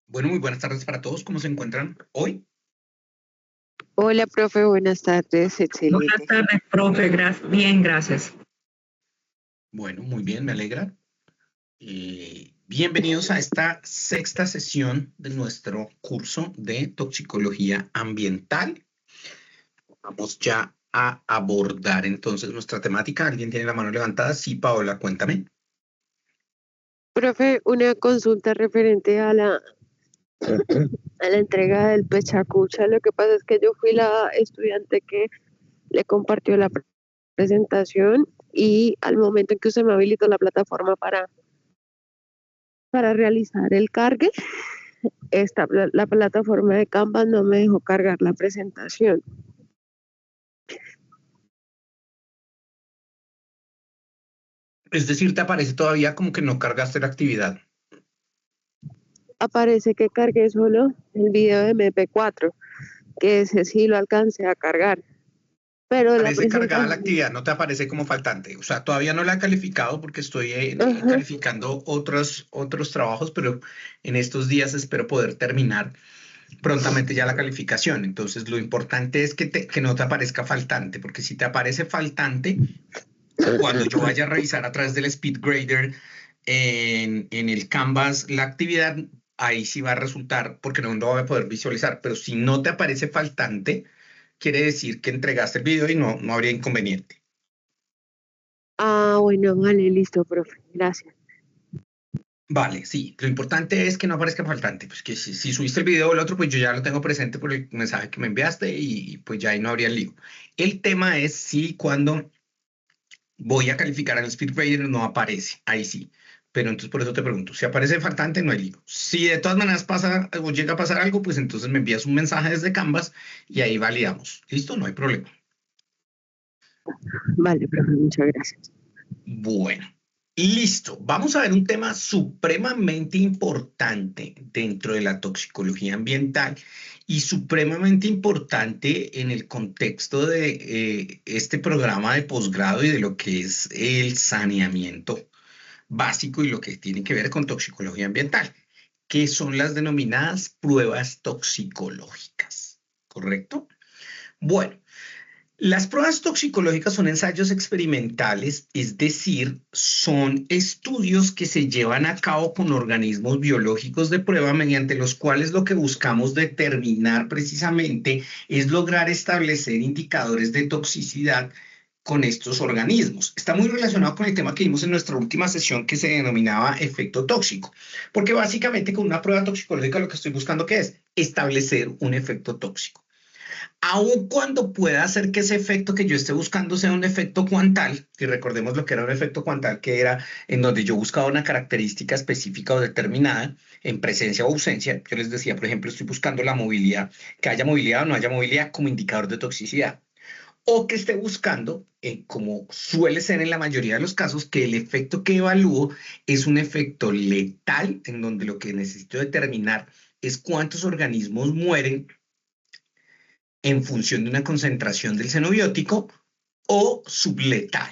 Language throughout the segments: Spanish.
Bueno, muy buenas tardes para todos. ¿Cómo se encuentran hoy? Hola, profe, buenas tardes, Buenas excelente. tardes, profe. Bien, gracias. Bueno, muy bien, me alegra. Bienvenidos a esta sexta sesión de nuestro curso de toxicología ambiental. Vamos ya a abordar entonces nuestra temática. ¿Alguien tiene la mano levantada? Sí, Paola, cuéntame. Profe, una consulta referente a la entrega del Pechacucha. Lo que pasa es que yo fui la estudiante que le compartió la presentación y al momento en que usted me habilitó la plataforma para realizar el cargue, la plataforma de Canvas no me dejó cargar la presentación. Es decir, te aparece todavía como que no cargaste la actividad. Aparece que cargué solo el video de MP4, que ese sí lo alcancé a cargar. Pero la Aparece cargada la presentación, actividad, no te aparece como faltante. O sea, todavía no la he calificado porque estoy ajá, calificando otros trabajos, pero en estos días espero poder terminar prontamente ya la calificación. Entonces, lo importante es que no te aparezca faltante, porque si te aparece faltante, cuando yo vaya a revisar a través del Speed Grader en el Canvas la actividad, ahí sí va a resultar, porque no lo voy a poder visualizar. Pero si no te aparece faltante, quiere decir que entregaste el video y no habría inconveniente. bueno, vale, listo, profe, gracias. Vale, sí, lo importante es que no aparezca faltante, pues que si subiste el video o el otro, pues yo ya lo tengo presente por el mensaje que me enviaste y pues ya ahí no habría lío. El tema es si cuando voy a calificar al SpeedGrader no aparece, ahí sí. Pero entonces por eso te pregunto, si aparece faltante no hay lío. Si de todas maneras pasa o llega a pasar algo, pues entonces me envías un mensaje desde Canvas y ahí validamos. ¿Listo? No hay problema. Vale, profe, muchas gracias. Bueno, listo. Vamos a ver un tema supremamente importante dentro de la toxicología ambiental y supremamente importante en el contexto de este programa de posgrado y de lo que es el saneamiento básico y lo que tiene que ver con toxicología ambiental, que son las denominadas pruebas toxicológicas, ¿correcto? Bueno. Las pruebas toxicológicas son ensayos experimentales, es decir, son estudios que se llevan a cabo con organismos biológicos de prueba mediante los cuales lo que buscamos determinar precisamente es lograr establecer indicadores de toxicidad con estos organismos. Está muy relacionado con el tema que vimos en nuestra última sesión que se denominaba efecto tóxico, porque básicamente con una prueba toxicológica lo que estoy buscando ¿qué es? Establecer un efecto tóxico. Aun cuando pueda hacer que ese efecto que yo esté buscando sea un efecto cuantal, y recordemos lo que era un efecto cuantal, que era en donde yo buscaba una característica específica o determinada en presencia o ausencia. Yo les decía, por ejemplo, estoy buscando la movilidad, que haya movilidad o no haya movilidad como indicador de toxicidad. O que esté buscando, como suele ser en la mayoría de los casos, que el efecto que evalúo es un efecto letal, en donde lo que necesito determinar es cuántos organismos mueren en función de una concentración del xenobiótico o subletal,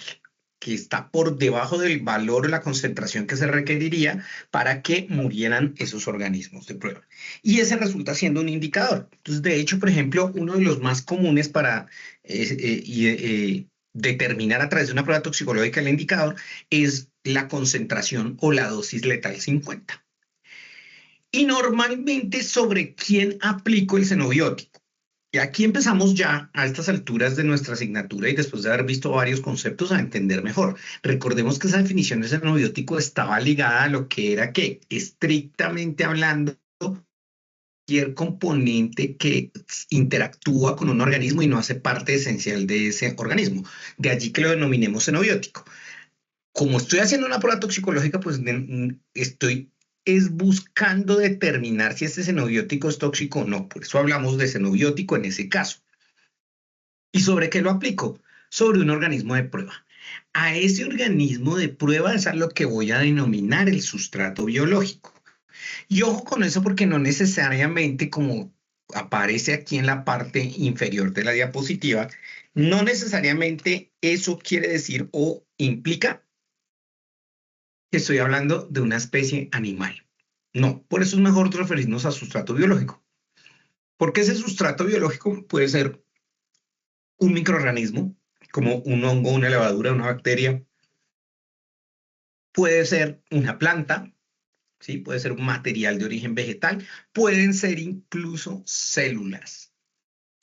que está por debajo del valor o la concentración que se requeriría para que murieran esos organismos de prueba. Y ese resulta siendo un indicador. Entonces, de hecho, por ejemplo, uno de los más comunes para determinar a través de una prueba toxicológica el indicador es la concentración o la dosis letal 50. Y normalmente sobre quién aplico el xenobiótico. Y aquí empezamos ya a estas alturas de nuestra asignatura y después de haber visto varios conceptos a entender mejor. Recordemos que esa definición de xenobiótico estaba ligada a lo que era que, estrictamente hablando, cualquier componente que interactúa con un organismo y no hace parte esencial de ese organismo. De allí que lo denominemos xenobiótico. Como estoy haciendo una prueba toxicológica, pues estoy buscando determinar si este xenobiótico es tóxico o no. Por eso hablamos de xenobiótico en ese caso. ¿Y sobre qué lo aplico? Sobre un organismo de prueba. A ese organismo de prueba es a lo que voy a denominar el sustrato biológico. Y ojo con eso porque no necesariamente, como aparece aquí en la parte inferior de la diapositiva, no necesariamente eso quiere decir o implica que estoy hablando de una especie animal. No, por eso es mejor referirnos a sustrato biológico. Porque ese sustrato biológico puede ser un microorganismo, como un hongo, una levadura, una bacteria. Puede ser una planta, ¿sí? Puede ser un material de origen vegetal. Pueden ser incluso células.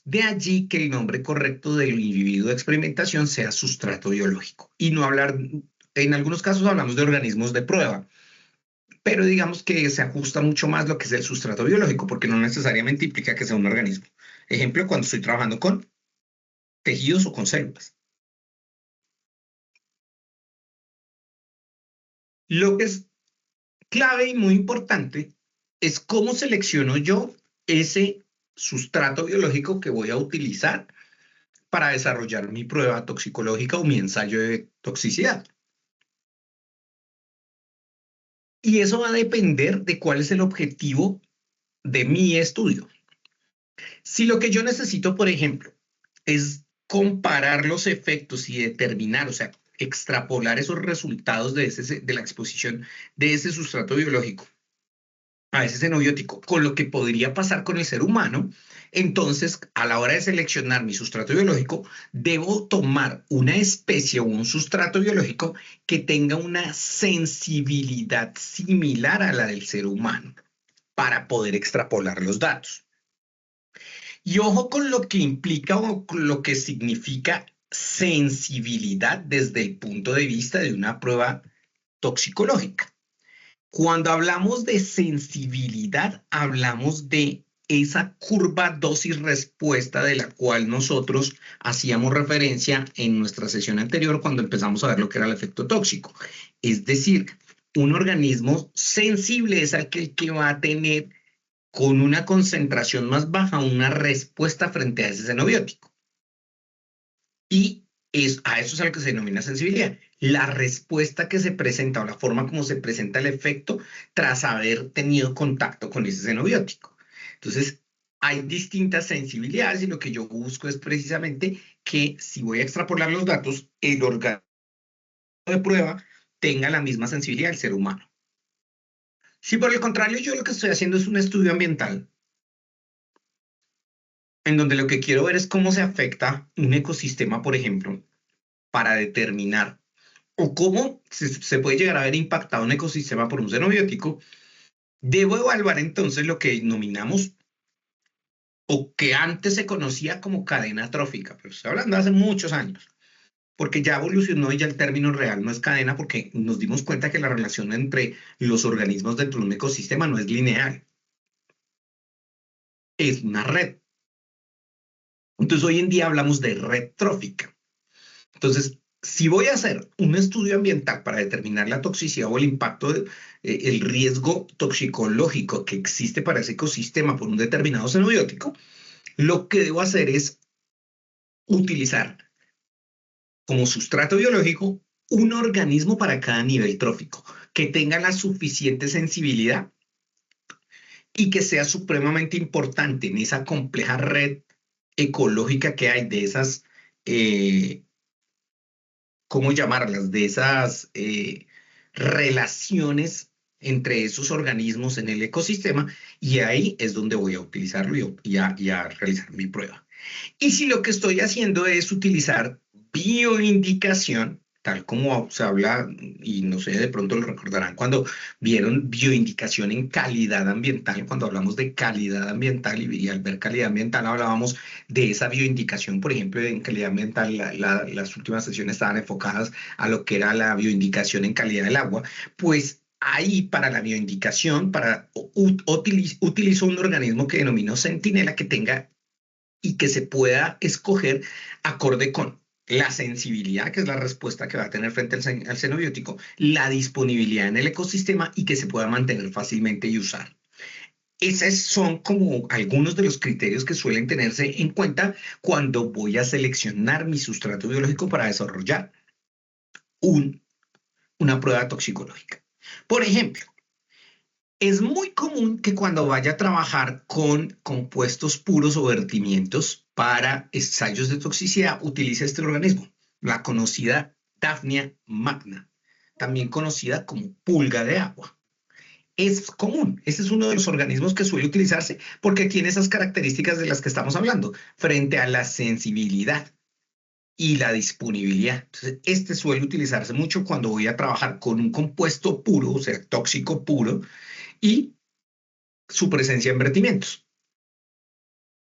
De allí que el nombre correcto del individuo de experimentación sea sustrato biológico. Y no hablar, en algunos casos hablamos de organismos de prueba, pero digamos que se ajusta mucho más lo que es el sustrato biológico, porque no necesariamente implica que sea un organismo. Ejemplo, cuando estoy trabajando con tejidos o con células. Lo que es clave y muy importante es cómo selecciono yo ese sustrato biológico que voy a utilizar para desarrollar mi prueba toxicológica o mi ensayo de toxicidad. Y eso va a depender de cuál es el objetivo de mi estudio. Si lo que yo necesito, por ejemplo, es comparar los efectos y determinar, o sea, extrapolar esos resultados de la exposición de ese sustrato biológico a ese xenobiótico con lo que podría pasar con el ser humano, entonces a la hora de seleccionar mi sustrato biológico, debo tomar una especie o un sustrato biológico que tenga una sensibilidad similar a la del ser humano para poder extrapolar los datos. Y ojo con lo que implica o con lo que significa sensibilidad desde el punto de vista de una prueba toxicológica. Cuando hablamos de sensibilidad, hablamos de esa curva dosis-respuesta de la cual nosotros hacíamos referencia en nuestra sesión anterior cuando empezamos a ver lo que era el efecto tóxico. Es decir, un organismo sensible es aquel que va a tener con una concentración más baja una respuesta frente a ese xenobiótico. Y a eso es a lo que se denomina sensibilidad. La respuesta que se presenta o la forma como se presenta el efecto tras haber tenido contacto con ese xenobiótico. Entonces, hay distintas sensibilidades y lo que yo busco es precisamente que si voy a extrapolar los datos, el organismo de prueba tenga la misma sensibilidad del ser humano. Si por el contrario yo lo que estoy haciendo es un estudio ambiental, en donde lo que quiero ver es cómo se afecta un ecosistema, por ejemplo, para determinar o cómo se puede llegar a ver impactado un ecosistema por un xenobiótico, debo evaluar entonces lo que denominamos o que antes se conocía como cadena trófica, pero estoy hablando de hace muchos años, porque ya evolucionó y ya el término real no es cadena porque nos dimos cuenta que la relación entre los organismos dentro de un ecosistema no es lineal, es una red. Entonces hoy en día hablamos de red trófica. Entonces, si voy a hacer un estudio ambiental para determinar la toxicidad o el impacto, el riesgo toxicológico que existe para ese ecosistema por un determinado xenobiótico, lo que debo hacer es utilizar como sustrato biológico un organismo para cada nivel trófico, que tenga la suficiente sensibilidad y que sea supremamente importante en esa compleja red ecológica que hay de esas ¿cómo llamarlas? De esas relaciones entre esos organismos en el ecosistema, y ahí es donde voy a utilizarlo y a realizar mi prueba. Y si lo que estoy haciendo es utilizar bioindicación, tal como se habla, y no sé, de pronto lo recordarán cuando vieron bioindicación en calidad ambiental, cuando hablamos de calidad ambiental y al ver calidad ambiental hablábamos de esa bioindicación, por ejemplo, en calidad ambiental, las últimas sesiones estaban enfocadas a lo que era la bioindicación en calidad del agua, pues ahí para la bioindicación, utilizo un organismo que denomino Centinela que tenga y que se pueda escoger acorde con la sensibilidad, que es la respuesta que va a tener frente al xenobiótico, la disponibilidad en el ecosistema y que se pueda mantener fácilmente y usar. Esos son como algunos de los criterios que suelen tenerse en cuenta cuando voy a seleccionar mi sustrato biológico para desarrollar una prueba toxicológica. Por ejemplo, es muy común que cuando vaya a trabajar con compuestos puros o vertimientos para ensayos de toxicidad utilice este organismo, la conocida Daphnia magna, también conocida como pulga de agua. es común. Ese es uno de los organismos que suele utilizarse porque tiene esas características de las que estamos hablando, frente a la sensibilidad y la disponibilidad. Entonces, este suele utilizarse mucho cuando voy a trabajar con un compuesto puro, o sea, tóxico puro, y su presencia en vertimientos.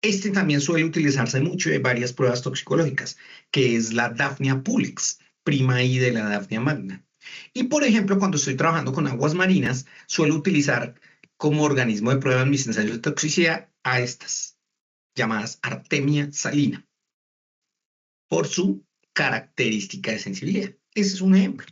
Este también suele utilizarse mucho en varias pruebas toxicológicas, que es la Daphnia pulex, prima I de la Daphnia magna. Y, por ejemplo, cuando estoy trabajando con aguas marinas, suelo utilizar como organismo de prueba en mis ensayos de toxicidad a estas, llamadas Artemia salina, por su característica de sensibilidad. Ese es un ejemplo.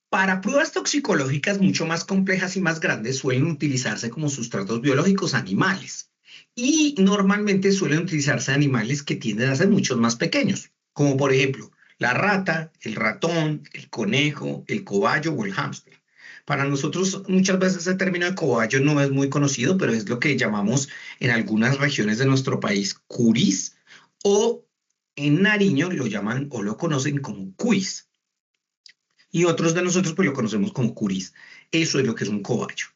Para pruebas toxicológicas mucho más complejas y más grandes suelen utilizarse como sustratos biológicos animales. Y normalmente suelen utilizarse animales que tienden a ser mucho más pequeños, como por ejemplo la rata, el ratón, el conejo, el cobayo o el hámster. Para nosotros muchas veces el término de cobayo no es muy conocido, pero es lo que llamamos en algunas regiones de nuestro país curis, o en Nariño lo llaman o lo conocen como cuis. Y otros de nosotros pues lo conocemos como curis. Eso es lo que es un cobayo.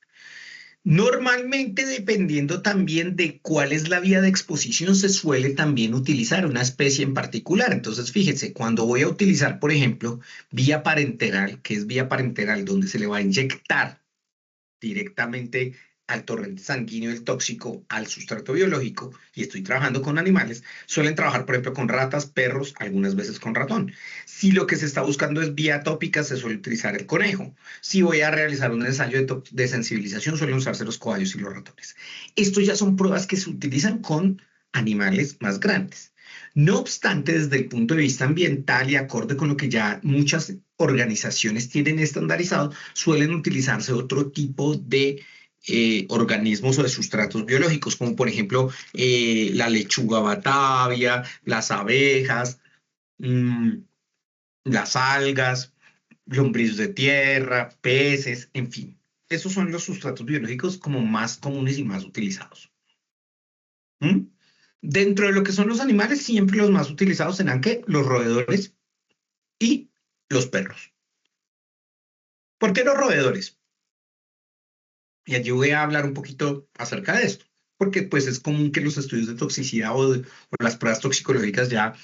Normalmente, dependiendo también de cuál es la vía de exposición, se suele también utilizar una especie en particular. Entonces, fíjense, cuando voy a utilizar, por ejemplo, vía parenteral, que es vía parenteral donde se le va a inyectar directamente al torrente sanguíneo el tóxico al sustrato biológico, y estoy trabajando con animales, suelen trabajar, por ejemplo, con ratas, perros, algunas veces con ratón. Si lo que se está buscando es vía tópica, se suele utilizar el conejo. Si voy a realizar un ensayo de sensibilización, suelen usarse los cobayos y los ratones. Estos ya son pruebas que se utilizan con animales más grandes. No obstante, desde el punto de vista ambiental y acorde con lo que ya muchas organizaciones tienen estandarizado, suelen utilizarse otro tipo de organismos o de sustratos biológicos, como por ejemplo la lechuga batavia, las abejas, mmm, las algas, lombriz de tierra, peces, en fin. Esos son los sustratos biológicos como más comunes y más utilizados. ¿Mm? Dentro de lo que son los animales, siempre los más utilizados serán ¿qué? Los roedores y los perros. ¿Por qué los roedores? Y allí voy a hablar un poquito acerca de esto, porque pues es común que los estudios de toxicidad o las pruebas toxicológicas ya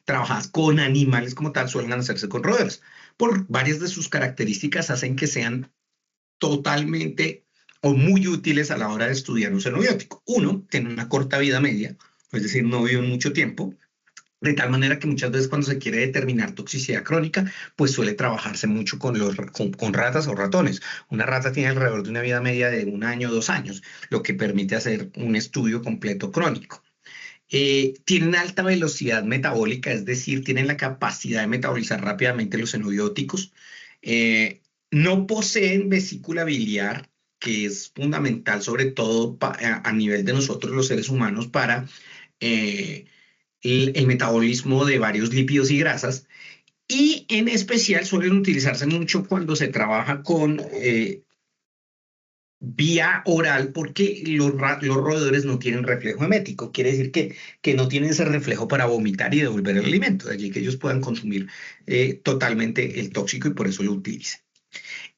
trabajadas con animales como tal suelen hacerse con roedores. Por varias de sus características hacen que sean totalmente o muy útiles a la hora de estudiar un xenobiótico. Uno, tiene una corta vida media, es decir, no viven mucho tiempo, de tal manera que muchas veces cuando se quiere determinar toxicidad crónica, pues suele trabajarse mucho con ratas o ratones. Una rata tiene alrededor de una vida media de 1 año, 2 años, lo que permite hacer un estudio completo crónico. Tienen alta velocidad metabólica, es decir, tienen la capacidad de metabolizar rápidamente los xenobióticos. No poseen vesícula biliar, que es fundamental sobre todo a nivel de nosotros los seres humanos para el metabolismo de varios lípidos y grasas, y en especial suelen utilizarse mucho cuando se trabaja con vía oral, porque los roedores no tienen reflejo emético, quiere decir que no tienen ese reflejo para vomitar y devolver el alimento, de allí que ellos puedan consumir totalmente el tóxico y por eso lo utilizan.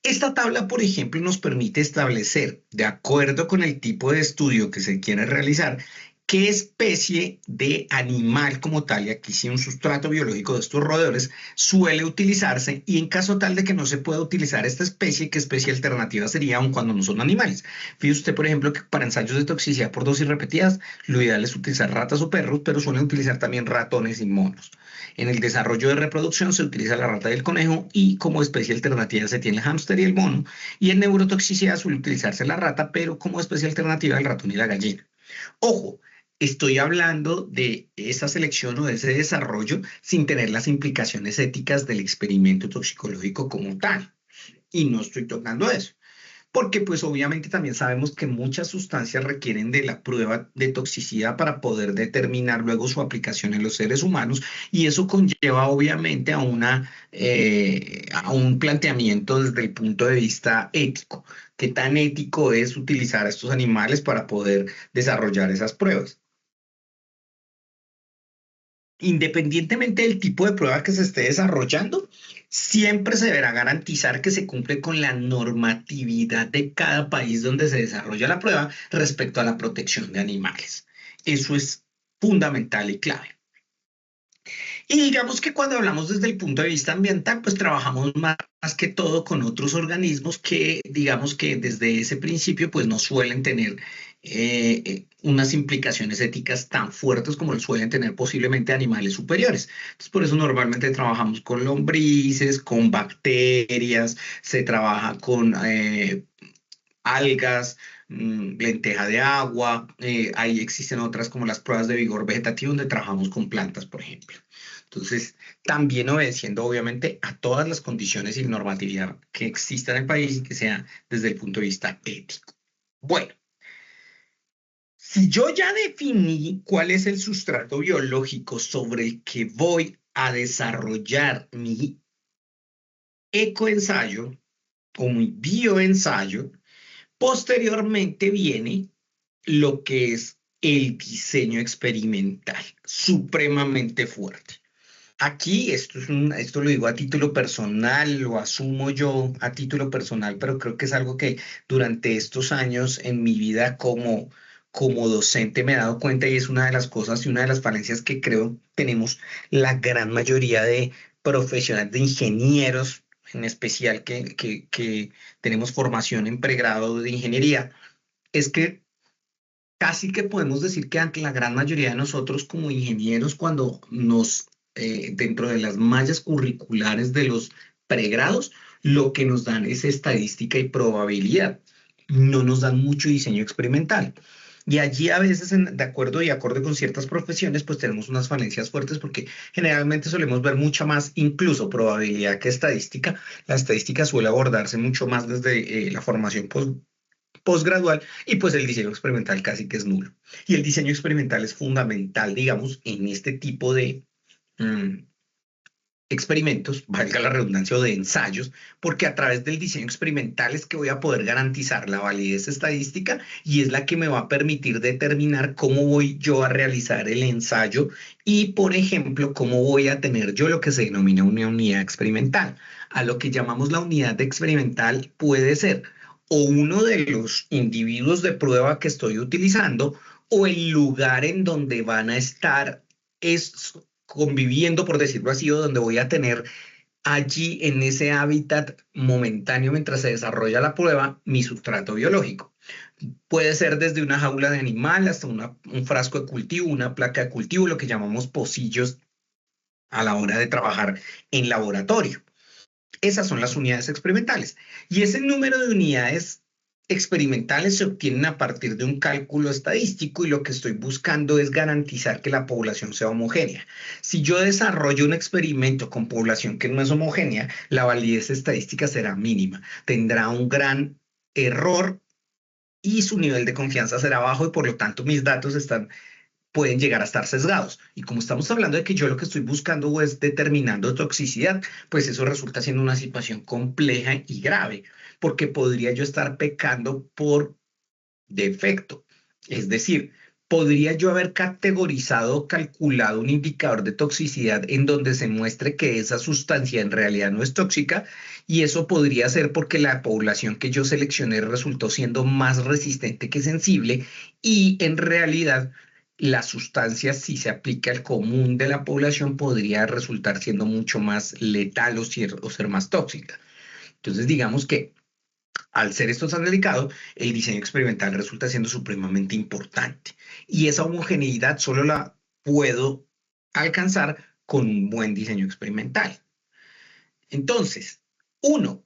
Esta tabla, por ejemplo, nos permite establecer, de acuerdo con el tipo de estudio que se quiere realizar, qué especie de animal como tal, y aquí sí un sustrato biológico de estos roedores, suele utilizarse, y en caso tal de que no se pueda utilizar esta especie, ¿qué especie alternativa sería aun cuando no son animales? Fíjese usted, por ejemplo, que para ensayos de toxicidad por dosis repetidas, lo ideal es utilizar ratas o perros, pero suelen utilizar también ratones y monos. En el desarrollo de reproducción se utiliza la rata y el conejo, y como especie alternativa se tiene el hámster y el mono, y en neurotoxicidad suele utilizarse la rata, pero como especie alternativa el ratón y la gallina. Ojo, estoy hablando de esa selección o de ese desarrollo sin tener las implicaciones éticas del experimento toxicológico como tal. Y no estoy tocando eso, porque pues obviamente también sabemos que muchas sustancias requieren de la prueba de toxicidad para poder determinar luego su aplicación en los seres humanos, y eso conlleva obviamente a un planteamiento desde el punto de vista ético. ¿Qué tan ético es utilizar a estos animales para poder desarrollar esas pruebas? Independientemente del tipo de prueba que se esté desarrollando, Siempre se deberá garantizar que se cumple con la normatividad de cada país donde se desarrolla la prueba respecto a la protección de animales. Eso es fundamental y clave. Y digamos que cuando hablamos desde el punto de vista ambiental, pues trabajamos más que todo con otros organismos que, digamos que desde ese principio, pues no suelen tener unas implicaciones éticas tan fuertes como lo suelen tener posiblemente animales superiores. Entonces, por eso normalmente trabajamos con lombrices, con bacterias, se trabaja con algas, lenteja de agua. Ahí existen otras como las pruebas de vigor vegetativo donde trabajamos con plantas, por ejemplo. Entonces, también obedeciendo obviamente a todas las condiciones y normatividad que exista en el país y que sea desde el punto de vista ético. Bueno, si yo ya definí cuál es el sustrato biológico sobre el que voy a desarrollar mi ecoensayo o mi bioensayo, posteriormente viene lo que es el diseño experimental, supremamente fuerte. Aquí, esto lo digo a título personal, lo asumo yo a título personal, pero creo que es algo que durante estos años en mi vida como docente me he dado cuenta y es una de las cosas y una de las falencias que creo tenemos la gran mayoría de profesionales, de ingenieros en especial que tenemos formación en pregrado de ingeniería, es que casi que podemos decir que ante la gran mayoría de nosotros como ingenieros, cuando dentro de las mallas curriculares de los pregrados, lo que nos dan es estadística y probabilidad. No nos dan mucho diseño experimental. Y allí a veces, de acuerdo y acorde con ciertas profesiones, pues tenemos unas falencias fuertes porque generalmente solemos ver mucha más incluso probabilidad que estadística. La estadística suele abordarse mucho más desde la formación postgradual y pues el diseño experimental casi que es nulo. Y el diseño experimental es fundamental, digamos, en este tipo de mm, experimentos, valga la redundancia, o de ensayos, porque a través del diseño experimental es que voy a poder garantizar la validez estadística y es la que me va a permitir determinar cómo voy yo a realizar el ensayo y, por ejemplo, cómo voy a tener yo lo que se denomina una unidad experimental. A lo que llamamos la unidad experimental puede ser o uno de los individuos de prueba que estoy utilizando o el lugar en donde van a estar es conviviendo, por decirlo así, o donde voy a tener allí en ese hábitat momentáneo mientras se desarrolla la prueba mi sustrato biológico. Puede ser desde una jaula de animal hasta un frasco de cultivo, una placa de cultivo, lo que llamamos pocillos a la hora de trabajar en laboratorio. Esas son las unidades experimentales. Y ese número de unidades experimentales se obtienen a partir de un cálculo estadístico y lo que estoy buscando es garantizar que la población sea homogénea. Si yo desarrollo un experimento con población que no es homogénea, la validez estadística será mínima. Tendrá un gran error y su nivel de confianza será bajo y por lo tanto mis datos pueden llegar a estar sesgados. Y como estamos hablando de que yo lo que estoy buscando es determinando toxicidad, pues eso resulta siendo una situación compleja y grave, porque podría yo estar pecando por defecto. Es decir, podría yo haber categorizado o calculado un indicador de toxicidad en donde se muestre que esa sustancia en realidad no es tóxica y eso podría ser porque la población que yo seleccioné resultó siendo más resistente que sensible y en realidad la sustancia, si se aplica al común de la población, podría resultar siendo mucho más letal o ser más tóxica. Entonces, digamos que al ser esto tan delicado, el diseño experimental resulta siendo supremamente importante. Y esa homogeneidad solo la puedo alcanzar con un buen diseño experimental. Entonces, uno,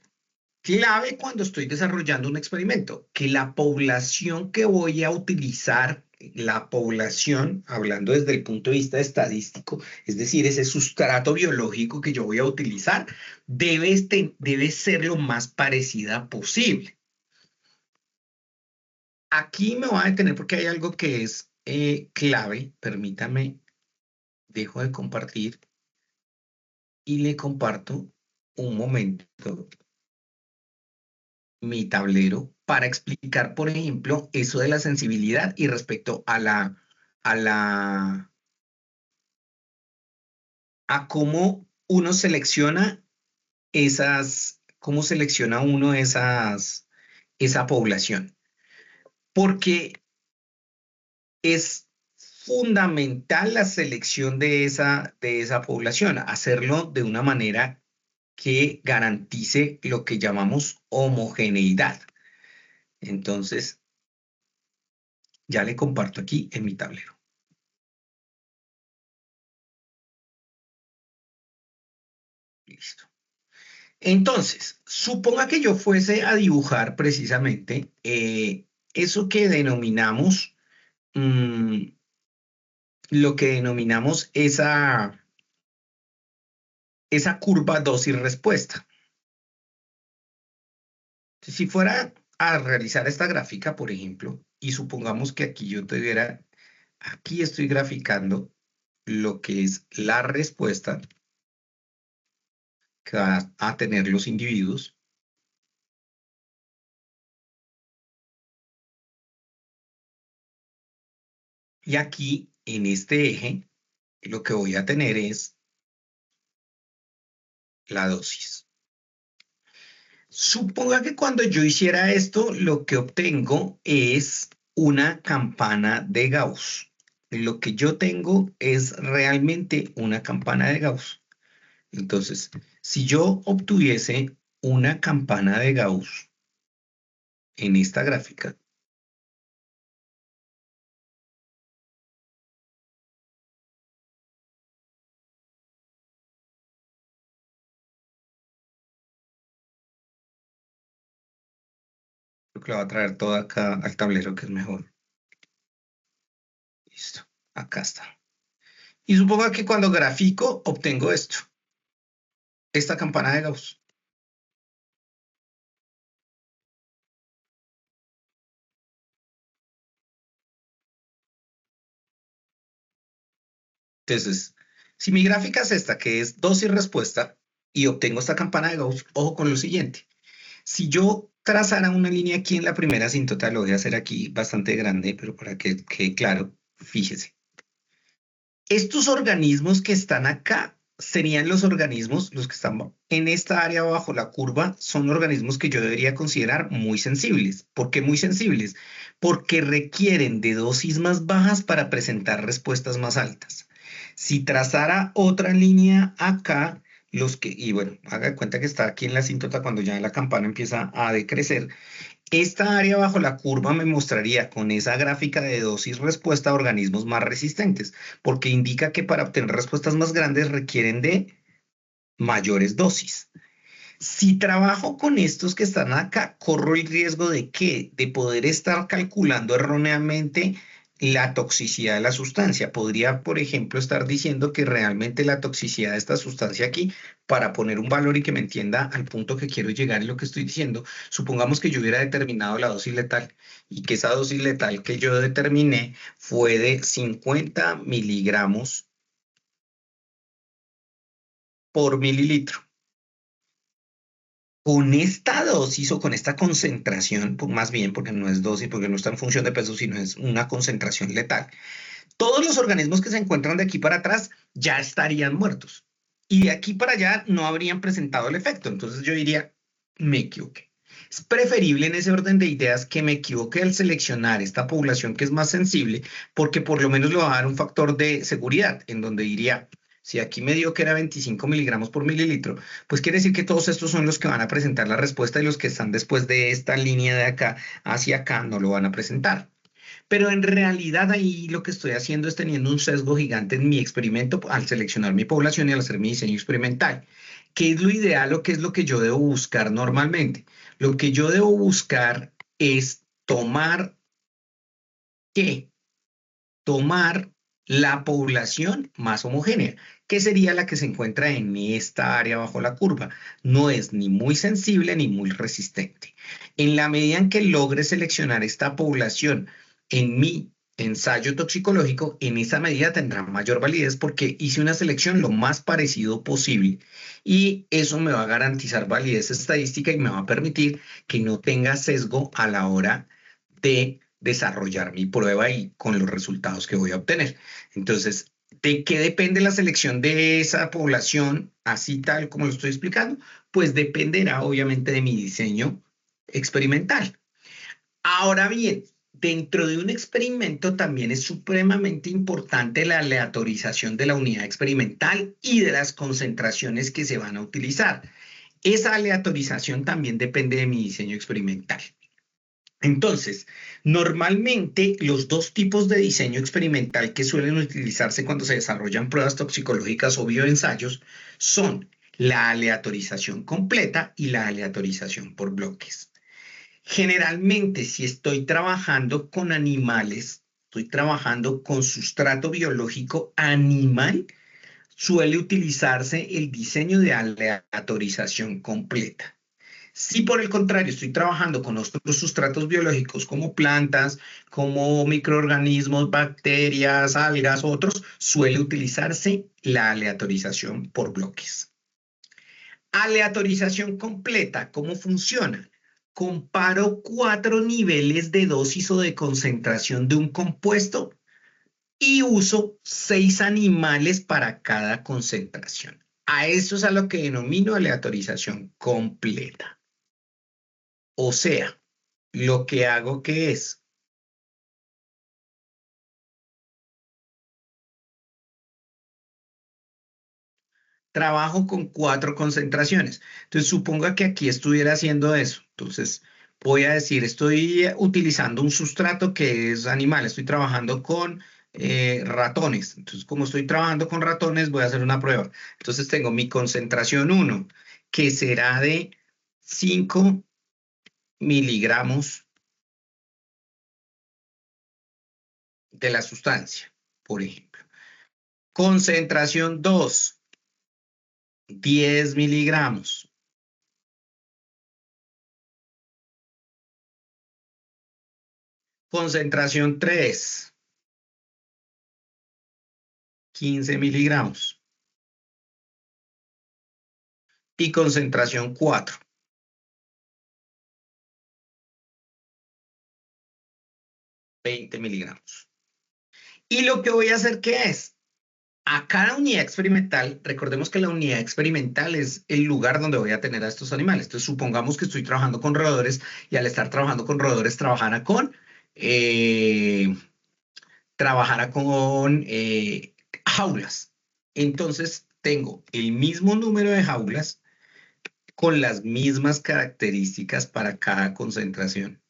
clave cuando estoy desarrollando un experimento, que la población que voy a utilizar, la población, hablando desde el punto de vista estadístico, es decir, ese sustrato biológico que yo voy a utilizar, debe ser lo más parecida posible. Aquí me voy a detener porque hay algo que es clave. Permítame, dejo de compartir y le comparto un momento mi tablero para explicar, por ejemplo, eso de la sensibilidad y respecto a la, a cómo uno selecciona cómo selecciona uno esa población. Porque es fundamental la selección de esa población, hacerlo de una manera que garantice lo que llamamos homogeneidad. Entonces, ya le comparto aquí en mi tablero. Listo. Entonces, suponga que yo fuese a dibujar precisamente eso que denominamos, lo que denominamos esa curva dosis-respuesta. Si fuera a realizar esta gráfica, por ejemplo, y supongamos que aquí yo tuviera, aquí estoy graficando lo que es la respuesta que van a tener los individuos. Y aquí, en este eje, lo que voy a tener es la dosis. Suponga que cuando yo hiciera esto, lo que obtengo es una campana de Gauss. Lo que yo tengo es realmente una campana de Gauss. Entonces, si yo obtuviese una campana de Gauss en esta gráfica, lo que la voy a traer toda acá al tablero, que es mejor. Listo, acá está. Y suponga que cuando grafico obtengo esto, esta campana de Gauss. Entonces, si mi gráfica es esta, que es dosis-respuesta, y obtengo esta campana de Gauss, ojo con lo siguiente. Si yo trazara una línea aquí en la primera asíntota, lo voy a hacer aquí bastante grande, pero para que quede claro, fíjese. Estos organismos que están acá serían los organismos, los que están en esta área bajo la curva, son organismos que yo debería considerar muy sensibles. ¿Por qué muy sensibles? Porque requieren de dosis más bajas para presentar respuestas más altas. Si trazara otra línea acá, y bueno, haga de cuenta que está aquí en la asíntota cuando ya la campana empieza a decrecer, esta área bajo la curva me mostraría con esa gráfica de dosis-respuesta organismos más resistentes, porque indica que para obtener respuestas más grandes requieren de mayores dosis. Si trabajo con estos que están acá, corro el riesgo de ¿qué? De poder estar calculando erróneamente la toxicidad de la sustancia. Podría, por ejemplo, estar diciendo que realmente la toxicidad de esta sustancia aquí, para poner un valor y que me entienda al punto que quiero llegar en lo que estoy diciendo, supongamos que yo hubiera determinado la dosis letal y que esa dosis letal que yo determiné fue de 50 miligramos por mililitro. Con esta dosis o con esta concentración, más bien porque no es dosis, porque no está en función de peso, sino es una concentración letal, todos los organismos que se encuentran de aquí para atrás ya estarían muertos. Y de aquí para allá no habrían presentado el efecto. Entonces yo diría, me equivoqué. Es preferible en ese orden de ideas que me equivoque al seleccionar esta población que es más sensible, porque por lo menos le va a dar un factor de seguridad, en donde diría, si aquí me dio que era 25 miligramos por mililitro, pues quiere decir que todos estos son los que van a presentar la respuesta y los que están después de esta línea de acá hacia acá no lo van a presentar. Pero en realidad ahí lo que estoy haciendo es teniendo un sesgo gigante en mi experimento al seleccionar mi población y al hacer mi diseño experimental. ¿Qué es lo ideal o qué es lo que yo debo buscar normalmente? Lo que yo debo buscar es tomar, ¿qué? Tomar la población más homogénea, que sería la que se encuentra en esta área bajo la curva. No es ni muy sensible ni muy resistente. En la medida en que logre seleccionar esta población en mi ensayo toxicológico, en esa medida tendrá mayor validez porque hice una selección lo más parecido posible y eso me va a garantizar validez estadística y me va a permitir que no tenga sesgo a la hora de desarrollar mi prueba y con los resultados que voy a obtener. Entonces, ¿De qué depende la selección de esa población, así tal como lo estoy explicando? Pues dependerá obviamente de mi diseño experimental. Ahora bien, dentro de un experimento también es supremamente importante la aleatorización de la unidad experimental y de las concentraciones que se van a utilizar. Esa aleatorización también depende de mi diseño experimental. Entonces, normalmente los dos tipos de diseño experimental que suelen utilizarse cuando se desarrollan pruebas toxicológicas o bioensayos son la aleatorización completa y la aleatorización por bloques. Generalmente, si estoy trabajando con animales, estoy trabajando con sustrato biológico animal, suele utilizarse el diseño de aleatorización completa. Si por el contrario estoy trabajando con otros sustratos biológicos como plantas, como microorganismos, bacterias, algas, otros, suele utilizarse la aleatorización por bloques. Aleatorización completa, ¿cómo funciona? Comparo 4 niveles de dosis o de concentración de un compuesto y uso 6 animales para cada concentración. A eso es a lo que denomino aleatorización completa. O sea, lo que hago que es, trabajo con 4 concentraciones. Entonces, suponga que aquí estuviera haciendo eso. Entonces, voy a decir, estoy utilizando un sustrato que es animal, estoy trabajando con ratones. Entonces, como estoy trabajando con ratones, voy a hacer una prueba. Entonces, tengo mi concentración 1, que será de 5 miligramos de la sustancia, por ejemplo. Concentración 2, 10 miligramos. Concentración 3, 15 miligramos. Y concentración 4, 20 miligramos. Y lo que voy a hacer, ¿qué es? A cada unidad experimental, recordemos que la unidad experimental es el lugar donde voy a tener a estos animales. Entonces, supongamos que estoy trabajando con roedores y al estar trabajando con roedores, eh, trabajara con jaulas. Entonces, tengo el mismo número de jaulas con las mismas características para cada concentración.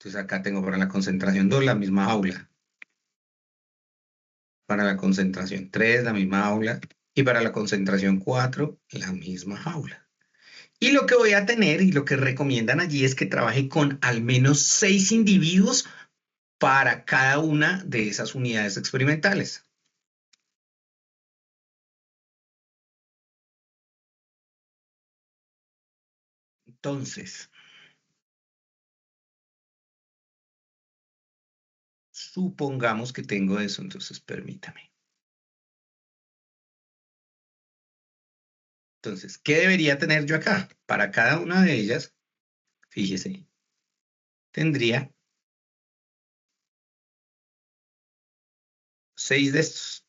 Entonces acá tengo para la concentración 2 la misma jaula. Para la concentración 3 la misma jaula. Y para la concentración 4 la misma jaula. Y lo que voy a tener y lo que recomiendan allí es que trabaje con al menos 6 individuos para cada una de esas unidades experimentales. Entonces, supongamos que tengo eso, entonces permítame. Entonces, ¿qué debería tener yo acá? Para cada una de ellas, fíjese, tendría 6 de estos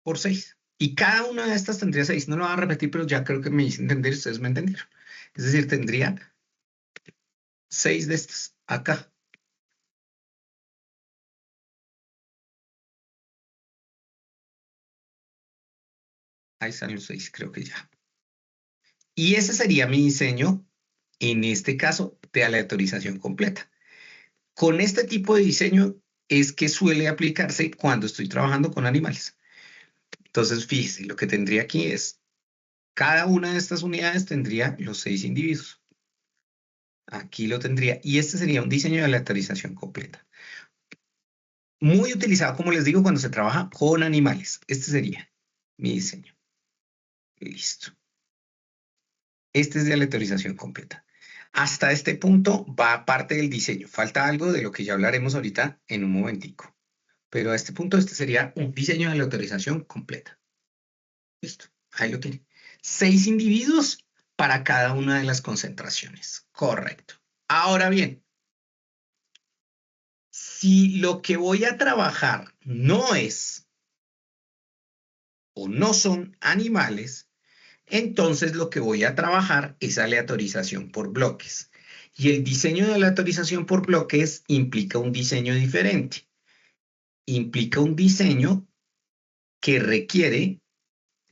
por 6. Y cada una de estas tendría 6. No lo voy a repetir, pero ya creo que me hice entender, ustedes me entendieron. Es decir, tendría 6 de estas acá. Ahí están los 6, creo que ya. Y ese sería mi diseño, en este caso, de aleatorización completa. Con este tipo de diseño es que suele aplicarse cuando estoy trabajando con animales. Entonces, fíjese, lo que tendría aquí es, cada una de estas unidades tendría los 6 individuos. Aquí lo tendría. Y este sería un diseño de aleatorización completa. Muy utilizado, como les digo, cuando se trabaja con animales. Este sería mi diseño. Listo. Este es de aleatorización completa. Hasta este punto va parte del diseño. Falta algo de lo que ya hablaremos ahorita en un momentico. Pero a este punto, este sería un diseño de aleatorización completa. Listo. Ahí lo tiene. 6 individuos para cada una de las concentraciones. Correcto. Ahora bien, si lo que voy a trabajar no es o no son animales, entonces lo que voy a trabajar es aleatorización por bloques. Y el diseño de aleatorización por bloques implica un diseño diferente. Implica un diseño que requiere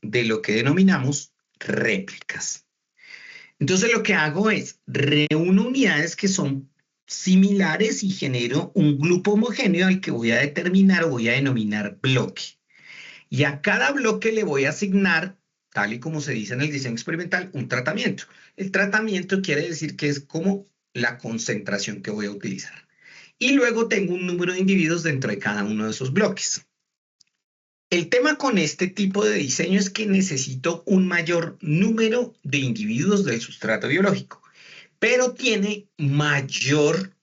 de lo que denominamos réplicas. Entonces lo que hago es reúno unidades que son similares y genero un grupo homogéneo al que voy a determinar o voy a denominar bloque. Y a cada bloque le voy a asignar, tal y como se dice en el diseño experimental, un tratamiento. El tratamiento quiere decir que es como la concentración que voy a utilizar. Y luego tengo un número de individuos dentro de cada uno de esos bloques. El tema con este tipo de diseño es que necesito un mayor número de individuos del sustrato biológico, pero tiene mayor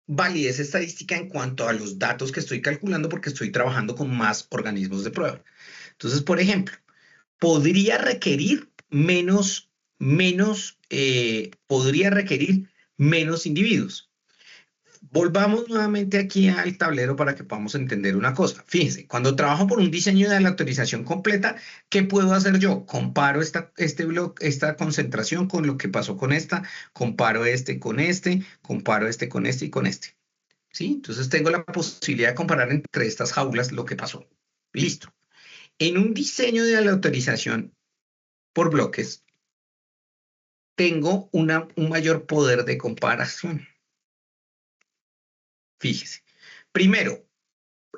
validez estadística en cuanto a los datos que estoy calculando porque estoy trabajando con más organismos de prueba. Entonces, por ejemplo, podría requerir menos individuos. Volvamos nuevamente aquí al tablero para que podamos entender una cosa. Fíjense, cuando trabajo por un diseño de aleatorización completa, ¿qué puedo hacer yo? Comparo esta concentración con lo que pasó con esta, comparo este con este, comparo este con este y con este. ¿Sí? Entonces tengo la posibilidad de comparar entre estas jaulas lo que pasó. Listo. En un diseño de aleatorización por bloques, tengo un mayor poder de comparación. Fíjese. Primero,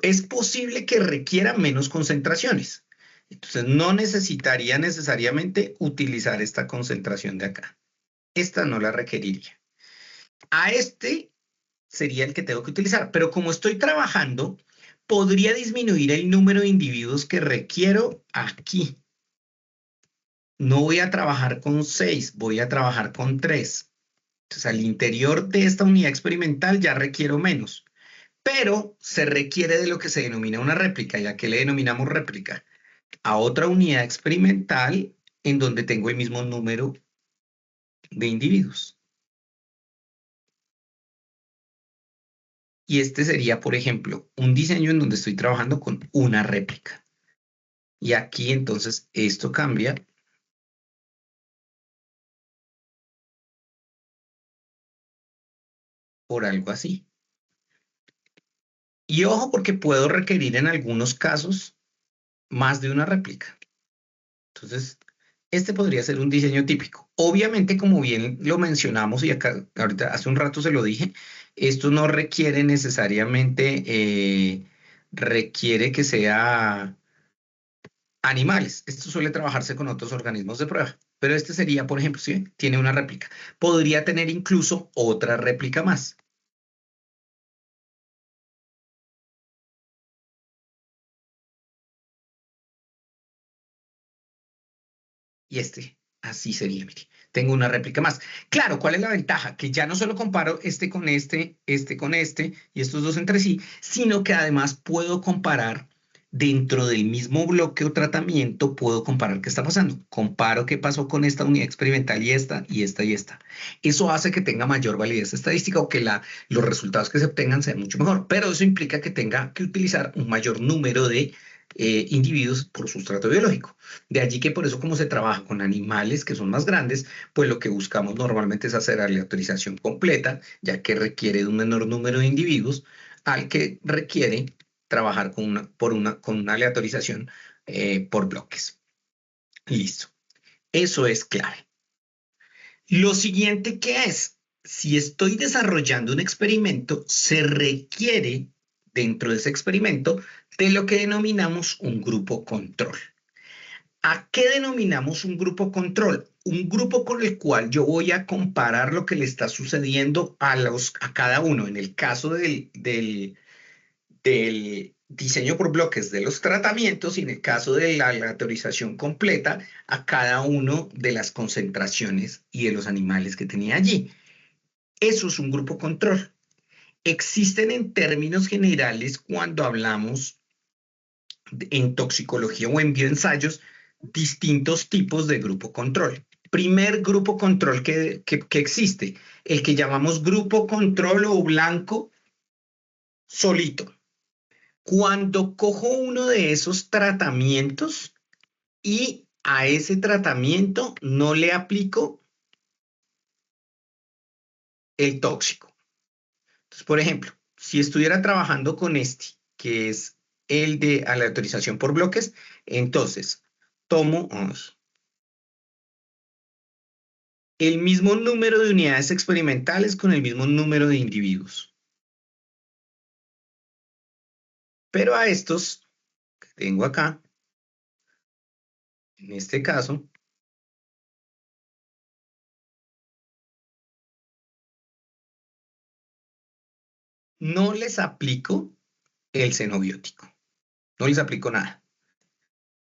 es posible que requiera menos concentraciones. Entonces, no necesitaría necesariamente utilizar esta concentración de acá. Esta no la requeriría. A este sería el que tengo que utilizar, pero como estoy trabajando, podría disminuir el número de individuos que requiero aquí. No voy a trabajar con 6, voy a trabajar con 3. Entonces, al interior de esta unidad experimental ya requiero menos. Pero se requiere de lo que se denomina una réplica. ¿Y a qué le denominamos réplica? A otra unidad experimental en donde tengo el mismo número de individuos. Y este sería, por ejemplo, un diseño en donde estoy trabajando con una réplica. Y aquí entonces esto cambia por algo así. Y ojo porque puedo requerir en algunos casos más de una réplica. Entonces, este podría ser un diseño típico. Obviamente, como bien lo mencionamos y acá ahorita hace un rato se lo dije, esto no requiere necesariamente, requiere que sea animales. Esto suele trabajarse con otros organismos de prueba. Pero este sería, por ejemplo, ¿sí? Tiene una réplica. Podría tener incluso otra réplica más. Y este, así sería, mire. Tengo una réplica más. Claro, ¿cuál es la ventaja? Que ya no solo comparo este con este con este y estos dos entre sí, sino que además puedo comparar dentro del mismo bloque o tratamiento, puedo comparar qué está pasando. Comparo qué pasó con esta unidad experimental y esta, y esta, y esta. Eso hace que tenga mayor validez estadística o que los resultados que se obtengan sean mucho mejor. Pero eso implica que tenga que utilizar un mayor número de individuos por sustrato biológico. De allí que por eso como se trabaja con animales que son más grandes, pues lo que buscamos normalmente es hacer aleatorización completa, ya que requiere de un menor número de individuos al que requiere trabajar con una aleatorización por bloques. Listo. Eso es clave. Lo siguiente que es, si estoy desarrollando un experimento, se requiere dentro de ese experimento de lo que denominamos un grupo control. ¿A qué denominamos un grupo control? Un grupo con el cual yo voy a comparar lo que le está sucediendo a cada uno. En el caso del diseño por bloques de los tratamientos y en el caso de la aleatorización completa a cada uno de las concentraciones y de los animales que tenía allí. Eso es un grupo control. Existen en términos generales cuando hablamos en toxicología o en bioensayos distintos tipos de grupo control. Primer grupo control que existe, el que llamamos grupo control o blanco solito. Cuando cojo uno de esos tratamientos y a ese tratamiento no le aplico el tóxico. Entonces, por ejemplo, si estuviera trabajando con este, que es el de aleatorización por bloques, entonces tomo el mismo número de unidades experimentales con el mismo número de individuos. Pero a estos que tengo acá, en este caso, no les aplico el xenobiótico. No les aplico nada.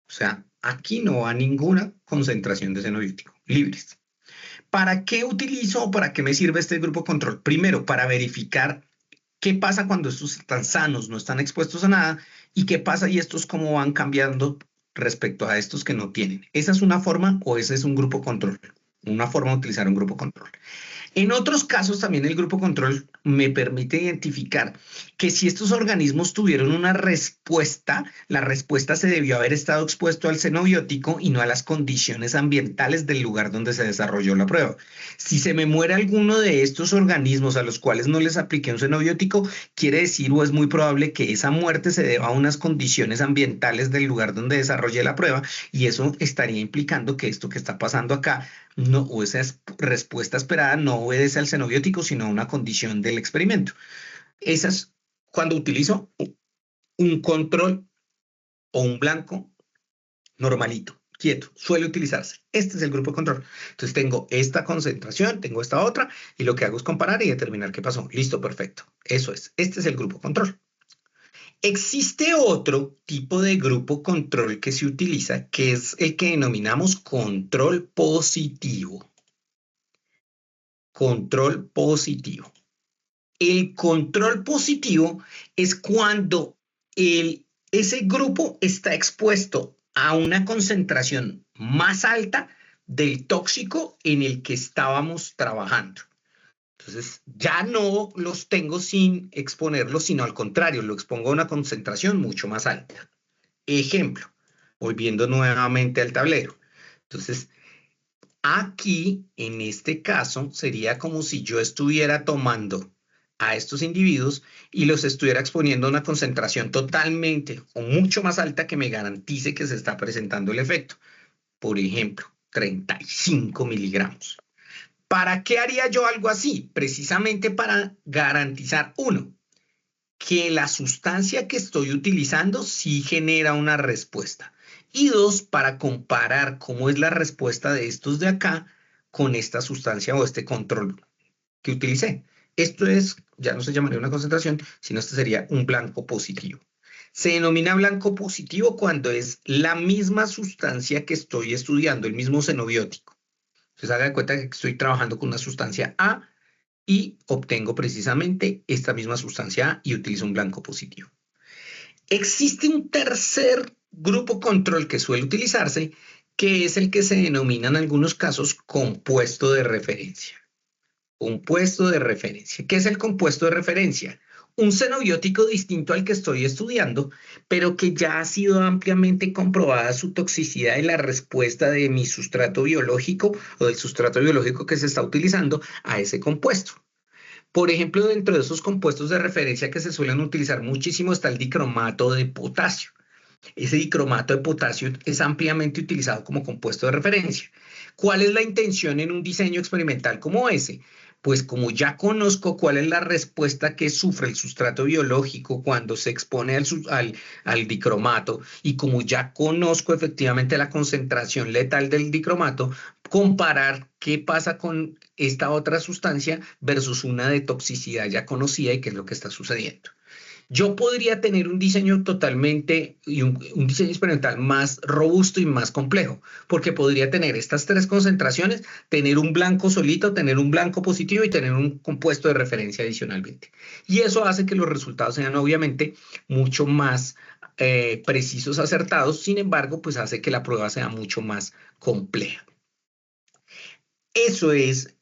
O sea, aquí no va ninguna concentración de xenobiótico. Libres. ¿Para qué utilizo o para qué me sirve este grupo control? Primero, para verificar qué pasa cuando estos están sanos, no están expuestos a nada, y qué pasa y estos cómo van cambiando respecto a estos que no tienen. ¿Esa es una forma o ese es un grupo control? Una forma de utilizar un grupo control. En otros casos también el grupo control me permite identificar que si estos organismos tuvieron una respuesta, la respuesta se debió haber estado expuesto al xenobiótico y no a las condiciones ambientales del lugar donde se desarrolló la prueba. Si se me muere alguno de estos organismos a los cuales no les apliqué un xenobiótico, quiere decir o es muy probable que esa muerte se deba a unas condiciones ambientales del lugar donde desarrollé la prueba y eso estaría implicando que esto que está pasando acá no, o esa respuesta esperada no obedece al xenobiótico, sino a una condición del experimento. Esa es cuando utilizo un control o un blanco normalito, quieto, suele utilizarse. Este es el grupo de control. Entonces tengo esta concentración, tengo esta otra, y lo que hago es comparar y determinar qué pasó. Listo, perfecto. Eso es. Este es el grupo control. Existe otro tipo de grupo control que se utiliza, que es el que denominamos control positivo. Control positivo. El control positivo es cuando ese grupo está expuesto a una concentración más alta del tóxico en el que estábamos trabajando. Entonces, ya no los tengo sin exponerlos, sino al contrario, lo expongo a una concentración mucho más alta. Ejemplo, volviendo nuevamente al tablero. Entonces, aquí, en este caso, sería como si yo estuviera tomando a estos individuos y los estuviera exponiendo a una concentración totalmente o mucho más alta que me garantice que se está presentando el efecto. Por ejemplo, 35 miligramos. ¿Para qué haría yo algo así? Precisamente para garantizar, uno, que la sustancia que estoy utilizando sí genera una respuesta. Y dos, para comparar cómo es la respuesta de estos de acá con esta sustancia o este control que utilicé. Esto es, ya no se llamaría una concentración, sino este sería un blanco positivo. Se denomina blanco positivo cuando es la misma sustancia que estoy estudiando, el mismo xenobiótico. Entonces haga de cuenta que estoy trabajando con una sustancia A y obtengo precisamente esta misma sustancia A y utilizo un blanco positivo. Existe un tercer grupo control que suele utilizarse, que es el que se denomina en algunos casos compuesto de referencia. Compuesto de referencia. ¿Qué es el compuesto de referencia? Un xenobiótico distinto al que estoy estudiando, pero que ya ha sido ampliamente comprobada su toxicidad y la respuesta de mi sustrato biológico o del sustrato biológico que se está utilizando a ese compuesto. Por ejemplo, dentro de esos compuestos de referencia que se suelen utilizar muchísimo está el dicromato de potasio. Ese dicromato de potasio es ampliamente utilizado como compuesto de referencia. ¿Cuál es la intención en un diseño experimental como ese? Pues como ya conozco cuál es la respuesta que sufre el sustrato biológico cuando se expone al dicromato y como ya conozco efectivamente la concentración letal del dicromato, comparar qué pasa con esta otra sustancia versus una de toxicidad ya conocida y qué es lo que está sucediendo. Yo podría tener un diseño totalmente y un diseño experimental más robusto y más complejo, porque podría tener estas tres concentraciones, tener un blanco solito, tener un blanco positivo y tener un compuesto de referencia adicionalmente. Y eso hace que los resultados sean obviamente mucho más precisos, acertados. Sin embargo, pues hace que la prueba sea mucho más compleja. Eso es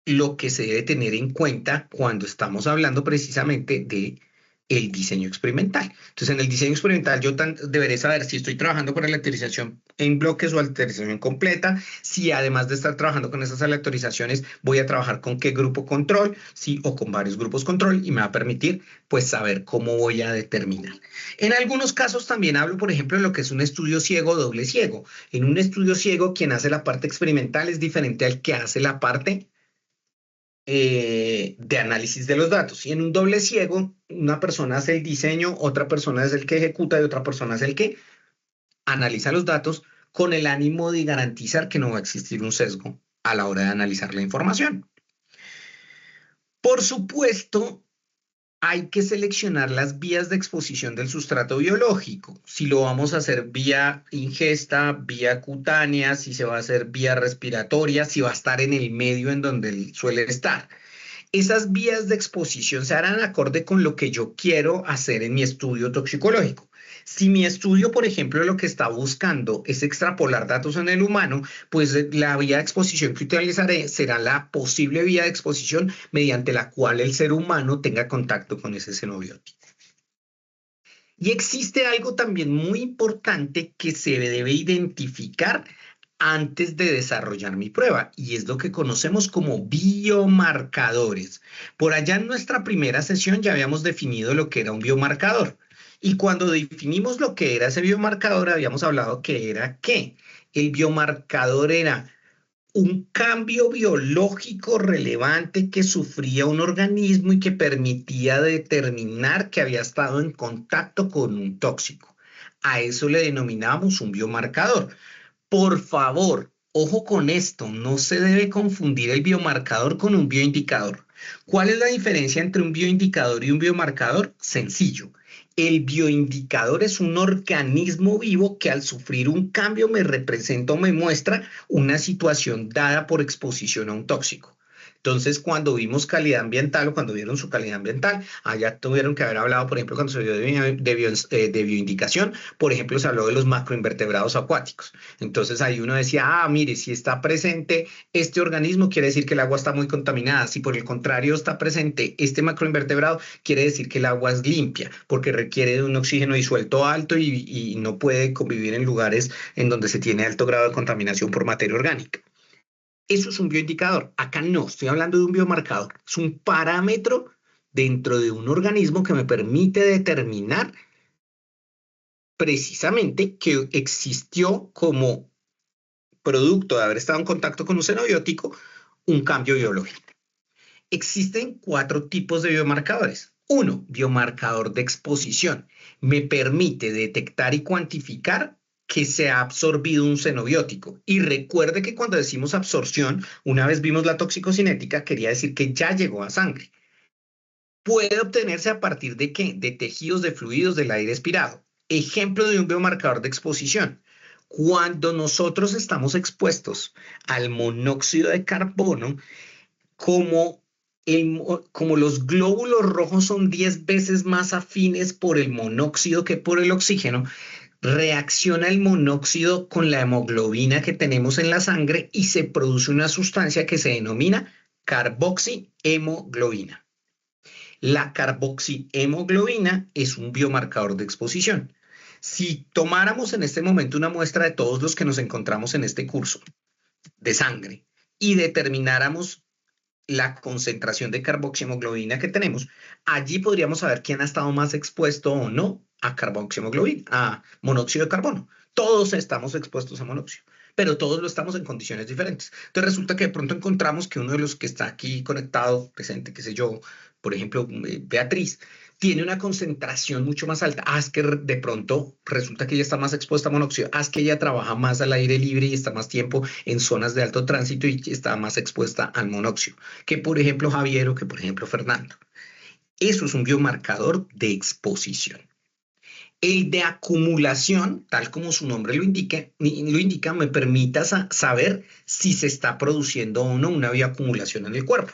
lo que se debe tener en cuenta cuando estamos hablando precisamente de el diseño experimental. Entonces, en el diseño experimental yo deberé saber si estoy trabajando con aleatorización en bloques o aleatorización completa, si además de estar trabajando con esas aleatorizaciones voy a trabajar con qué grupo control, sí, o con varios grupos control, y me va a permitir pues saber cómo voy a determinar. En algunos casos también hablo, por ejemplo, de lo que es un estudio ciego, doble ciego. En un estudio ciego, quien hace la parte experimental es diferente al que hace la parte de análisis de los datos. Y en un doble ciego, una persona hace el diseño, otra persona es el que ejecuta y otra persona es el que analiza los datos con el ánimo de garantizar que no va a existir un sesgo a la hora de analizar la información. Por supuesto, hay que seleccionar las vías de exposición del sustrato biológico. Si lo vamos a hacer vía ingesta, vía cutánea, si se va a hacer vía respiratoria, si va a estar en el medio en donde él suele estar. Esas vías de exposición se harán acorde con lo que yo quiero hacer en mi estudio toxicológico. Si mi estudio, por ejemplo, lo que está buscando es extrapolar datos en el humano, pues la vía de exposición que utilizaré será la posible vía de exposición mediante la cual el ser humano tenga contacto con ese xenobiótico. Y existe algo también muy importante que se debe identificar antes de desarrollar mi prueba, y es lo que conocemos como biomarcadores. Por allá en nuestra primera sesión ya habíamos definido lo que era un biomarcador. Y cuando definimos lo que era ese biomarcador, habíamos hablado que era ¿qué? El biomarcador era un cambio biológico relevante que sufría un organismo y que permitía determinar que había estado en contacto con un tóxico. A eso le denominábamos un biomarcador. Por favor, ojo con esto, no se debe confundir el biomarcador con un bioindicador. ¿Cuál es la diferencia entre un bioindicador y un biomarcador? Sencillo. El bioindicador es un organismo vivo que al sufrir un cambio me representa o me muestra una situación dada por exposición a un tóxico. Entonces, cuando vimos calidad ambiental o cuando vieron su calidad ambiental, allá tuvieron que haber hablado, por ejemplo, cuando se vio de bioindicación, por ejemplo, se habló de los macroinvertebrados acuáticos. Entonces, ahí uno decía, mire, si está presente este organismo, quiere decir que el agua está muy contaminada. Si por el contrario está presente este macroinvertebrado, quiere decir que el agua es limpia, porque requiere de un oxígeno disuelto alto y no puede convivir en lugares en donde se tiene alto grado de contaminación por materia orgánica. Eso es un bioindicador. Acá no, estoy hablando de un biomarcador. Es un parámetro dentro de un organismo que me permite determinar precisamente que existió como producto de haber estado en contacto con un xenobiótico un cambio biológico. Existen 4 tipos de biomarcadores. 1, biomarcador de exposición. Me permite detectar y cuantificar que se ha absorbido un xenobiótico. Y recuerde que cuando decimos absorción, una vez vimos la toxicocinética, quería decir que ya llegó a sangre. Puede obtenerse a partir de ¿qué? De tejidos, de fluidos, del aire expirado. Ejemplo de un biomarcador de exposición. Cuando nosotros estamos expuestos al monóxido de carbono, como los glóbulos rojos son 10 veces más afines por el monóxido que por el oxígeno, reacciona el monóxido con la hemoglobina que tenemos en la sangre y se produce una sustancia que se denomina carboxihemoglobina. La carboxihemoglobina es un biomarcador de exposición. Si tomáramos en este momento una muestra de todos los que nos encontramos en este curso de sangre y determináramos la concentración de carboxihemoglobina que tenemos, allí podríamos saber quién ha estado más expuesto o no a carboxihemoglobina, a monóxido de carbono. Todos estamos expuestos a monóxido, pero todos lo estamos en condiciones diferentes. Entonces resulta que de pronto encontramos que uno de los que está aquí conectado, presente, qué sé yo, por ejemplo, Beatriz, tiene una concentración mucho más alta. Es que de pronto resulta que ella está más expuesta a monóxido. Es que ella trabaja más al aire libre y está más tiempo en zonas de alto tránsito y está más expuesta al monóxido que, por ejemplo, Javier o que, por ejemplo, Fernando. Eso es un biomarcador de exposición. El de acumulación, tal como su nombre lo indica, me permite saber si se está produciendo o no una bioacumulación en el cuerpo.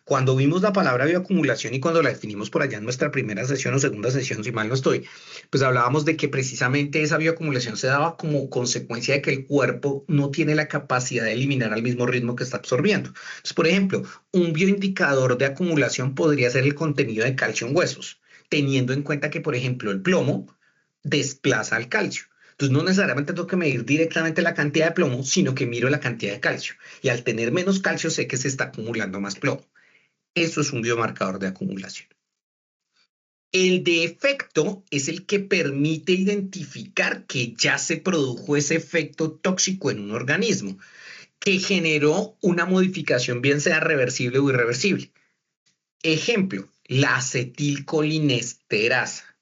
Cuando vimos la palabra bioacumulación y cuando la definimos por allá en nuestra primera sesión o segunda sesión, si mal no estoy, pues hablábamos de que precisamente esa bioacumulación se daba como consecuencia de que el cuerpo no tiene la capacidad de eliminar al mismo ritmo que está absorbiendo. Entonces, por ejemplo, un bioindicador de acumulación podría ser el contenido de calcio en huesos, teniendo en cuenta que, por ejemplo, el plomo desplaza al calcio. Entonces, no necesariamente tengo que medir directamente la cantidad de plomo, sino que miro la cantidad de calcio. Y al tener menos calcio, sé que se está acumulando más plomo. Eso es un biomarcador de acumulación. El de efecto es el que permite identificar que ya se produjo ese efecto tóxico en un organismo, que generó una modificación, bien sea reversible o irreversible. Ejemplo, la acetilcolinesterasa.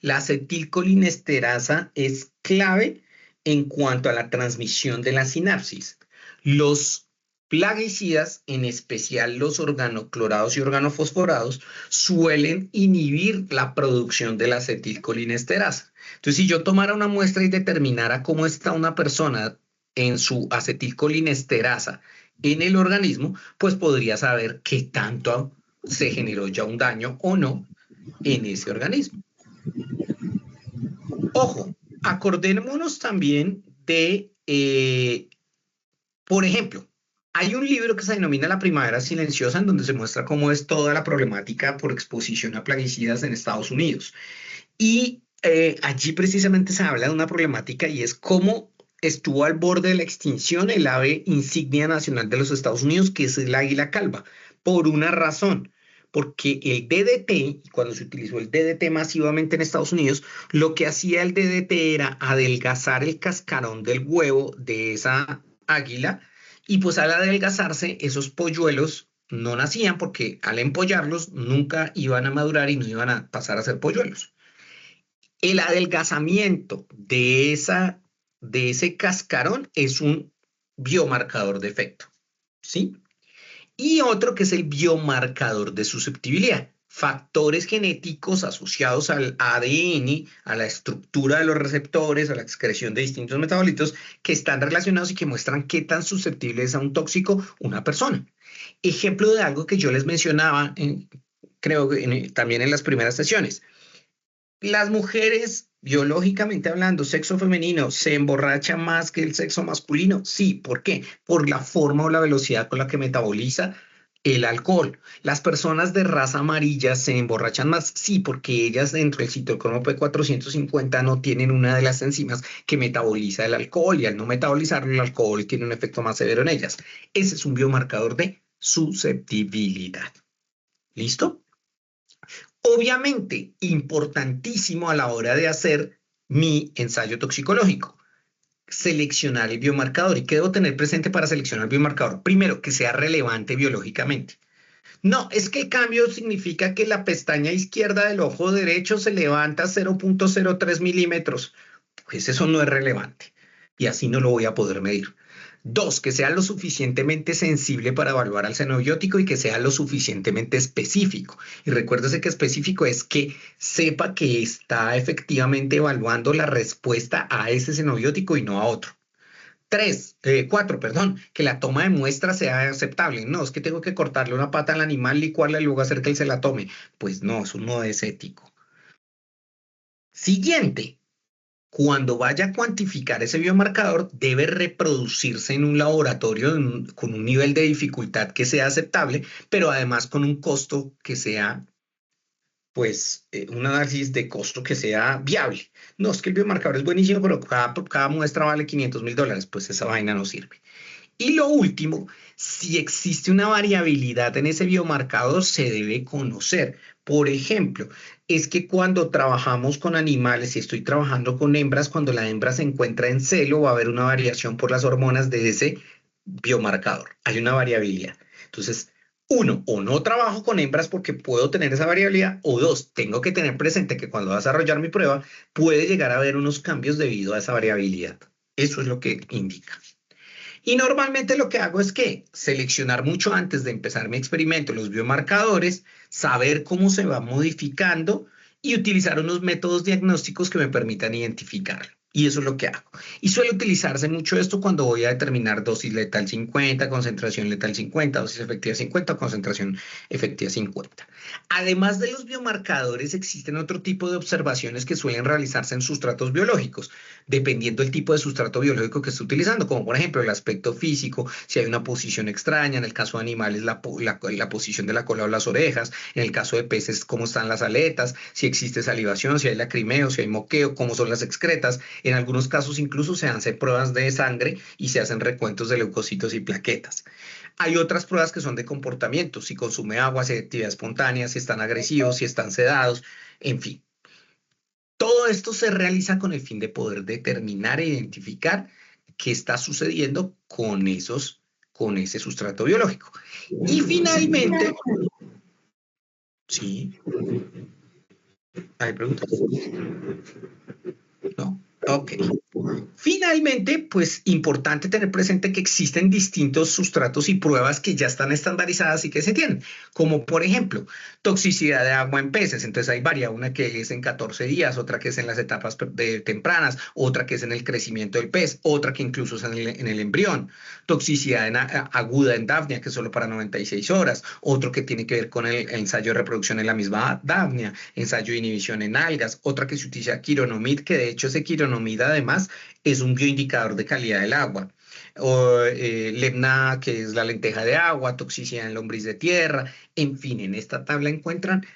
La acetilcolinesterasa es clave en cuanto a la transmisión de la sinapsis. Los plaguicidas, en especial los organoclorados y organofosforados, suelen inhibir la producción de la acetilcolinesterasa. Entonces, si yo tomara una muestra y determinara cómo está una persona en su acetilcolinesterasa en el organismo, pues podría saber qué tanto se generó ya un daño o no en ese organismo. Ojo, acordémonos también de, por ejemplo, hay un libro que se denomina La Primavera Silenciosa, en donde se muestra cómo es toda la problemática por exposición a plaguicidas en Estados Unidos. Y allí precisamente se habla de una problemática y es cómo estuvo al borde de la extinción el ave insignia nacional de los Estados Unidos, que es el águila calva, por una razón. Porque el DDT, cuando se utilizó el DDT masivamente en Estados Unidos, lo que hacía el DDT era adelgazar el cascarón del huevo de esa águila, y pues al adelgazarse esos polluelos no nacían porque al empollarlos nunca iban a madurar y no iban a pasar a ser polluelos. El adelgazamiento de ese cascarón es un biomarcador de efecto, ¿sí? Y otro que es el biomarcador de susceptibilidad. Factores genéticos asociados al ADN, a la estructura de los receptores, a la excreción de distintos metabolitos que están relacionados y que muestran qué tan susceptible es a un tóxico una persona. Ejemplo de algo que yo les mencionaba, creo que también en las primeras sesiones. Las mujeres, biológicamente hablando, sexo femenino, ¿se emborrachan más que el sexo masculino? Sí, ¿por qué? Por la forma o la velocidad con la que metaboliza el alcohol. Las personas de raza amarilla se emborrachan más, sí, porque ellas dentro del citocromo P450 no tienen una de las enzimas que metaboliza el alcohol y al no metabolizarlo el alcohol tiene un efecto más severo en ellas. Ese es un biomarcador de susceptibilidad. ¿Listo? Obviamente, importantísimo a la hora de hacer mi ensayo toxicológico, seleccionar el biomarcador. ¿Y qué debo tener presente para seleccionar el biomarcador? Primero, que sea relevante biológicamente. No, es que el cambio significa que la pestaña izquierda del ojo derecho se levanta 0.03 milímetros. Pues eso no es relevante y así no lo voy a poder medir. Dos, que sea lo suficientemente sensible para evaluar al xenobiótico y que sea lo suficientemente específico. Y recuérdese que específico es que sepa que está efectivamente evaluando la respuesta a ese xenobiótico y no a otro. Cuatro, que la toma de muestra sea aceptable. No, es que tengo que cortarle una pata al animal, licuarla y luego hacer que él se la tome. Pues no, eso no es ético. Siguiente. Cuando vaya a cuantificar ese biomarcador, debe reproducirse en un laboratorio con un nivel de dificultad que sea aceptable, pero además con un costo que sea, pues, un análisis de costo que sea viable. No, es que el biomarcador es buenísimo, pero cada muestra vale $500,000, pues esa vaina no sirve. Y lo último, si existe una variabilidad en ese biomarcador, se debe conocer. Por ejemplo, es que cuando trabajamos con animales y estoy trabajando con hembras, cuando la hembra se encuentra en celo, va a haber una variación por las hormonas de ese biomarcador. Hay una variabilidad. Entonces, uno, o no trabajo con hembras porque puedo tener esa variabilidad, o dos, tengo que tener presente que cuando voy a desarrollar mi prueba puede llegar a haber unos cambios debido a esa variabilidad. Eso es lo que indica. Y normalmente lo que hago es que seleccionar mucho antes de empezar mi experimento los biomarcadores, saber cómo se va modificando y utilizar unos métodos diagnósticos que me permitan identificarlo. Y eso es lo que hago. Y suele utilizarse mucho esto cuando voy a determinar dosis letal 50, concentración letal 50, dosis efectiva 50, concentración efectiva 50. Además de los biomarcadores, existen otro tipo de observaciones que suelen realizarse en sustratos biológicos, dependiendo del tipo de sustrato biológico que esté utilizando, como por ejemplo el aspecto físico, si hay una posición extraña, en el caso de animales la posición de la cola o las orejas, en el caso de peces cómo están las aletas, si existe salivación, si hay lacrimeo, si hay moqueo, cómo son las excretas. En algunos casos incluso se hacen pruebas de sangre y se hacen recuentos de leucocitos y plaquetas. Hay otras pruebas que son de comportamiento, si consume agua, si hay actividad espontánea, si están agresivos, si están sedados, en fin. Todo esto se realiza con el fin de poder determinar e identificar qué está sucediendo con ese sustrato biológico. Y finalmente, sí, ¿hay preguntas? No, ok. Finalmente, pues importante tener presente que existen distintos sustratos y pruebas que ya están estandarizadas y que se tienen, como por ejemplo, toxicidad de agua en peces. Entonces hay varias, una que es en 14 días, otra que es en las etapas tempranas, otra que es en el crecimiento del pez, otra que incluso es en el embrión. Toxicidad aguda en Daphnia, que es solo para 96 horas, otro que tiene que ver con el ensayo de reproducción en la misma Daphnia, ensayo de inhibición en algas, otra que se utiliza quironomid, que de hecho ese quironomid además es un bioindicador de calidad del agua. O lemna, que es la lenteja de agua, toxicidad en lombriz de tierra. En fin, en esta tabla encuentran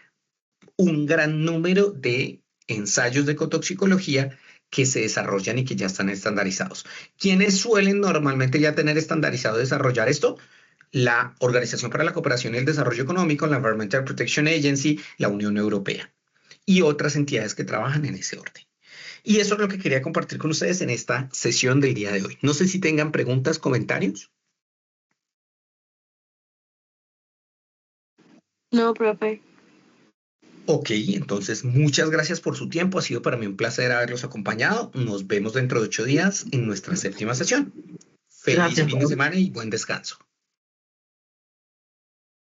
un gran número de ensayos de ecotoxicología que se desarrollan y que ya están estandarizados. ¿Quiénes suelen normalmente ya tener estandarizado desarrollar esto? La Organización para la Cooperación y el Desarrollo Económico, la Environmental Protection Agency, la Unión Europea y otras entidades que trabajan en ese orden. Y eso es lo que quería compartir con ustedes en esta sesión del día de hoy. No sé si tengan preguntas, comentarios. No, profe. Ok, entonces muchas gracias por su tiempo. Ha sido para mí un placer haberlos acompañado. Nos vemos dentro de 8 días en nuestra 7ª sesión. Feliz Gracias. fin de semana y buen descanso.